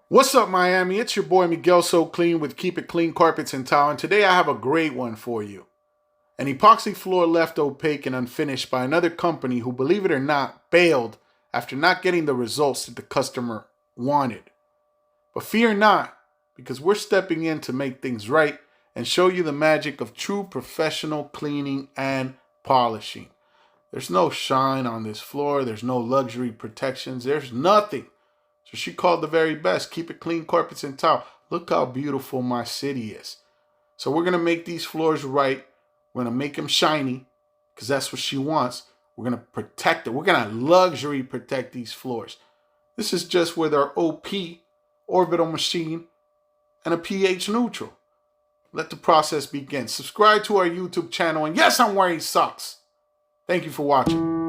What's up, Miami? It's your boy Miguel So Clean with Keep It Clean Carpets and Tile, and today I have a great one for you. An epoxy floor left opaque and unfinished by another company who, believe it or not, bailed after not getting the results that the customer wanted. But fear not, because we're stepping in to make things right and show you the magic of true professional cleaning and polishing. There's no shine on this floor, there's no luxury protections, there's nothing. So she called the very best. Keep It Clean Carpets and Tile. Look how beautiful my city is. So we're going to make these floors right. We're going to make them shiny because that's what she wants. We're going to protect it. We're going to luxury protect these floors. This is just with our OP, orbital machine, and a pH neutral. Let the process begin. Subscribe to our YouTube channel. And yes, I'm wearing socks. Thank you for watching.